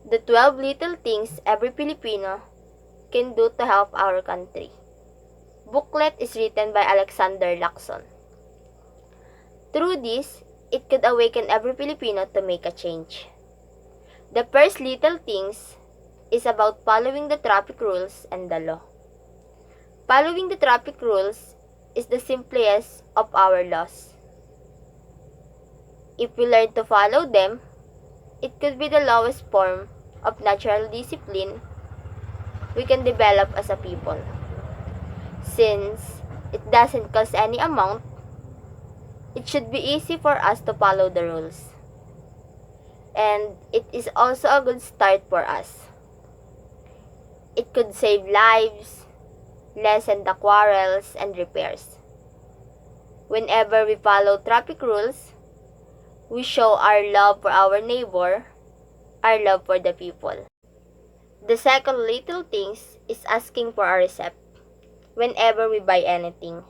The 12 little things every Filipino can do to help our country. Booklet is written by Alexander Lacson. Through this, it could awaken every Filipino to make a change. The first little things is about following the traffic rules and the law. Following the traffic rules is the simplest of our laws. If we learn to follow them, it could be the lowest form of natural discipline we can develop as a people. Since it doesn't cost any amount, it should be easy for us to follow the rules. And it is also a good start for us. It could save lives, lessen the quarrels and repairs. Whenever we follow traffic rules, we show our love for our neighbor, our love for the people. The second little things is asking for a receipt. Whenever we buy anything,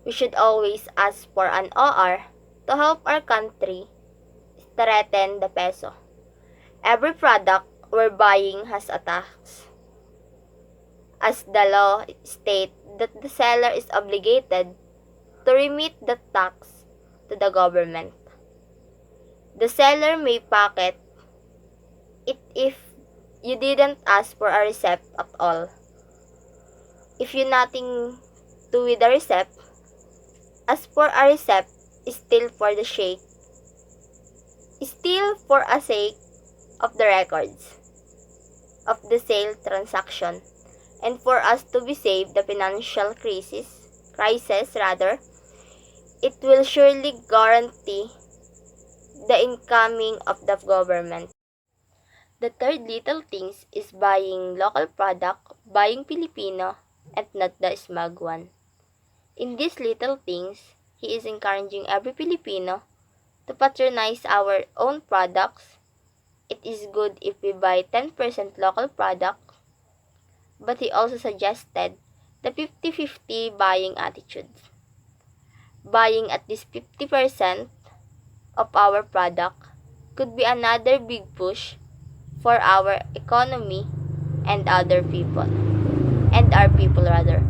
we should always ask for an OR to help our country strengthen the peso. Every product we're buying has a tax, as the law states that the seller is obligated to remit the tax to the government. The seller may pocket it if you didn't ask for a receipt at all. If you nothing do with the receipt, ask for a receipt is still for the sake of the records of the sale transaction, and for us to be saved the financial crisis rather, it will surely guarantee the incoming of the government. The third little things is buying local product, buying Filipino, and not the smug one. In these little things, he is encouraging every Filipino to patronize our own products. It is good if we buy 10% local product, but he also suggested the 50-50 buying attitude. Buying at least 50% of our product could be another big push for our economy and our people rather.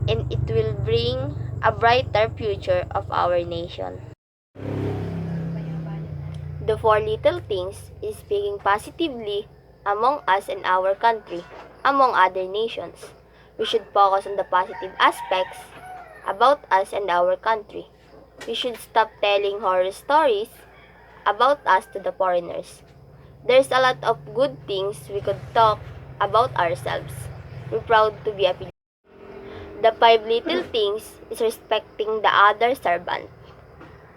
And it will bring a brighter future of our nation. The four little things is speaking positively among us and our country, among other nations. We should focus on the positive aspects about us and our country. We should stop telling horror stories about us to the foreigners. There's a lot of good things we could talk about ourselves. We're proud to be a Filipino. The five little things is respecting the other servant.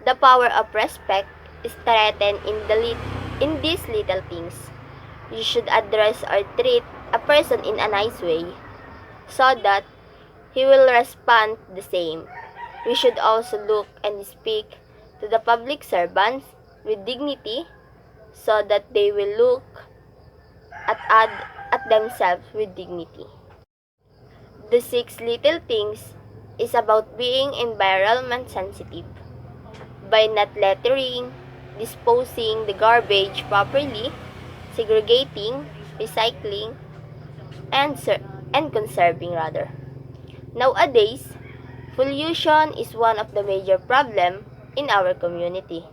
The power of respect is threatened in these little things. You should address or treat a person in a nice way so that he will respond the same. We should also look and speak to the public servants with dignity so that they will look at themselves with dignity. The six little things is about being environment sensitive. By not littering, disposing the garbage properly, segregating, recycling, and conserving rather. Nowadays, pollution is one of the major problems in our community.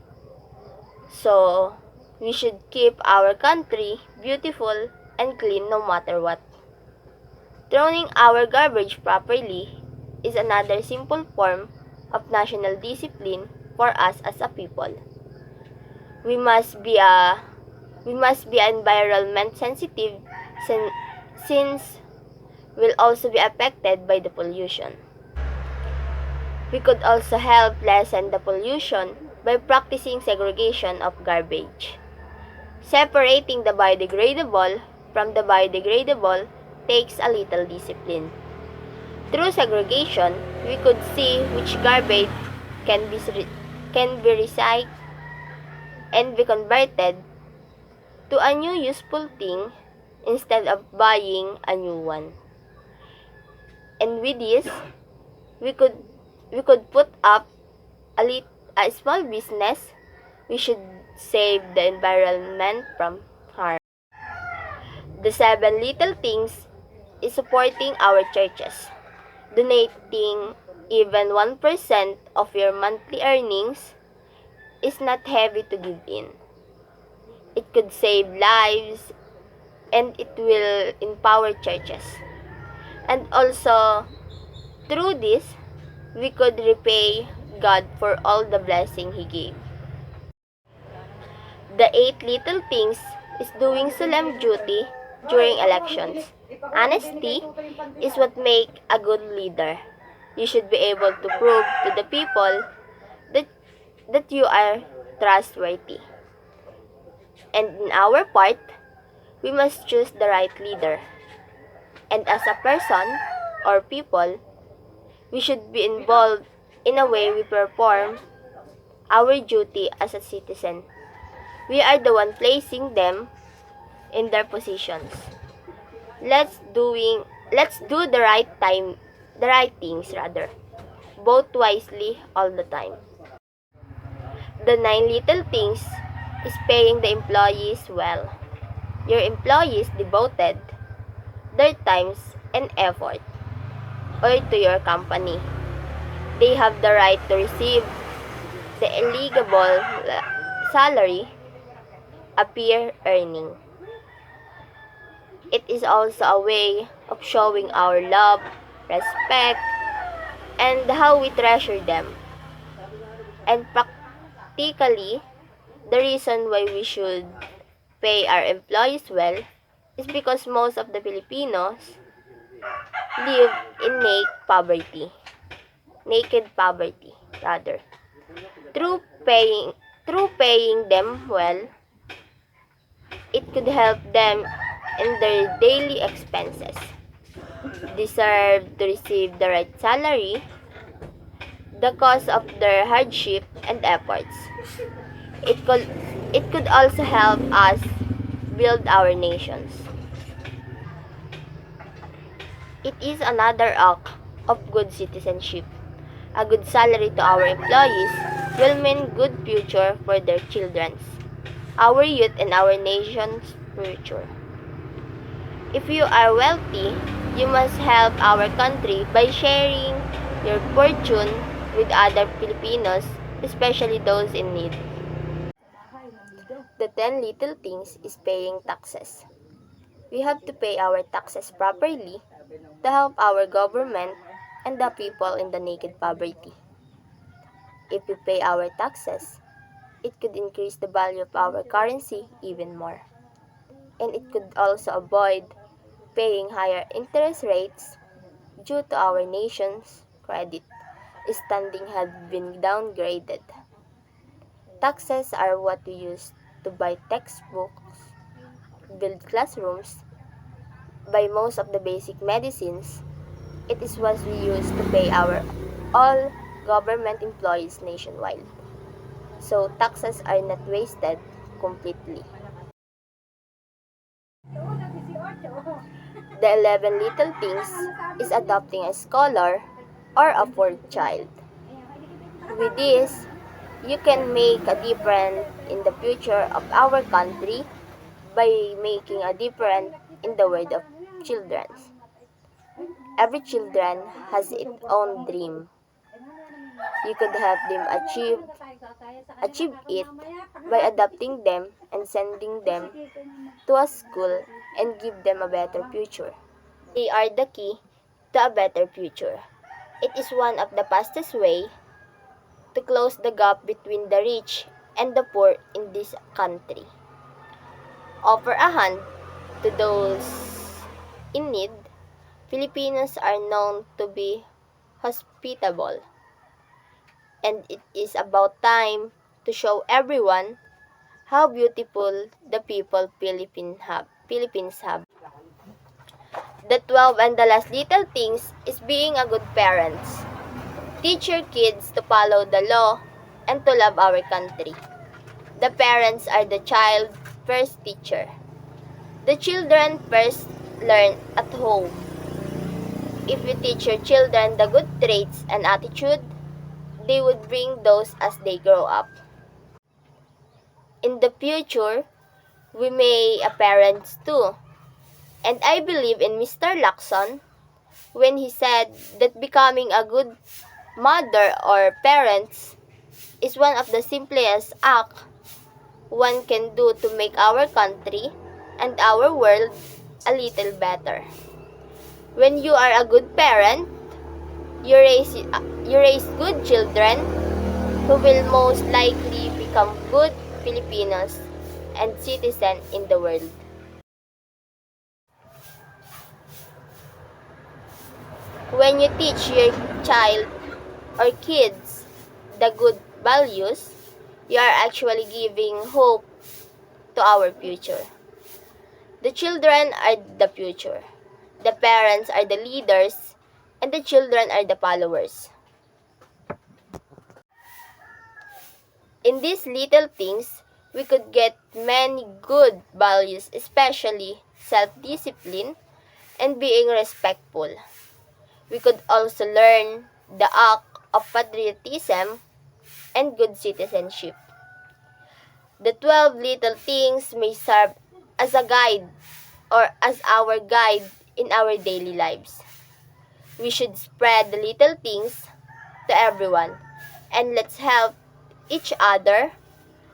So, we should keep our country beautiful and clean no matter what. Throwing our garbage properly is another simple form of national discipline for us as a people. We must be environment sensitive since we'll also be affected by the pollution. We could also help lessen the pollution by practicing segregation of garbage. Separating the biodegradable from the biodegradable takes a little discipline. Through segregation, we could see which garbage can be recycled and be converted to a new useful thing instead of buying a new one. And with this, we could put up a small business. We should save the environment from harm. The seven little things is supporting our churches. Donating even 1% of your monthly earnings is not heavy to give in. It could save lives and it will empower churches. And also, through this, we could repay God for all the blessing He gave. The eight little things is doing solemn duty during elections. Honesty is what makes a good leader. You should be able to prove to the people that, that you are trustworthy. And in our part, we must choose the right leader. And as a person or people, we should be involved in a way we perform our duty as a citizen. We are the one placing them in their positions. Let's do the right things rather. Both wisely all the time. The nine little things is paying the employees well. Your employees devoted their times and effort or to your company. They have the right to receive the eligible salary a peer earning. It is also a way of showing our love, respect, and how we treasure them. And practically, the reason why we should pay our employees well is because most of the Filipinos live in naked poverty rather. Through paying through paying them well, it could help them in their daily expenses. Deserve to receive the right salary, the cost of their hardship and efforts. It could it could also help us build our nations. It is another act of good citizenship. A good salary to our employees will mean good future for their children, our youth and our nation's future. If you are wealthy, you must help our country by sharing your fortune with other Filipinos, especially those in need. The 10 little things is paying taxes. We have to pay our taxes properly to help our government and the people in the naked poverty. If we pay our taxes, it could increase the value of our currency even more. And it could also avoid paying higher interest rates due to our nation's credit standing had been downgraded. Taxes are what we use to buy textbooks, build classrooms, buy most of the basic medicines. It is what we use to pay our all government employees nationwide. So taxes are not wasted completely. The 11 little things is adopting a scholar or a fourth child. With this, you can make a difference in the future of our country by making a difference in the world of children. Every children has its own dream. You could help them achieve it by adopting them and sending them to a school and give them a better future. They are the key to a better future. It is one of the fastest way to close the gap between the rich and the poor in this country. Offer a hand to those in need. Filipinos are known to be hospitable, and it is about time to show everyone how beautiful the people Philippines have. The 12 and the last little things is being a good parents. Teach your kids to follow the law and to love our country. The parents are the child's first teacher. The children first learn at home. If you teach your children the good traits and attitude, they would bring those as they grow up. In the future, we may be parents too. And I believe in Mr. Lacson when he said that becoming a good mother or parents is one of the simplest acts one can do to make our country and our world a little better. When you are a good parent, you raise good children who will most likely become good Filipinos and citizens in the world. When you teach your child or kids the good values, you are actually giving hope to our future. The children are the future. The parents are the leaders, and the children are the followers. In these little things, we could get many good values, especially self-discipline and being respectful. We could also learn the act of patriotism and good citizenship. The 12 little things may serve as a guide or as our guide in our daily lives. We should spread the little things to everyone, and let's help each other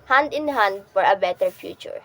hand in hand for a better future.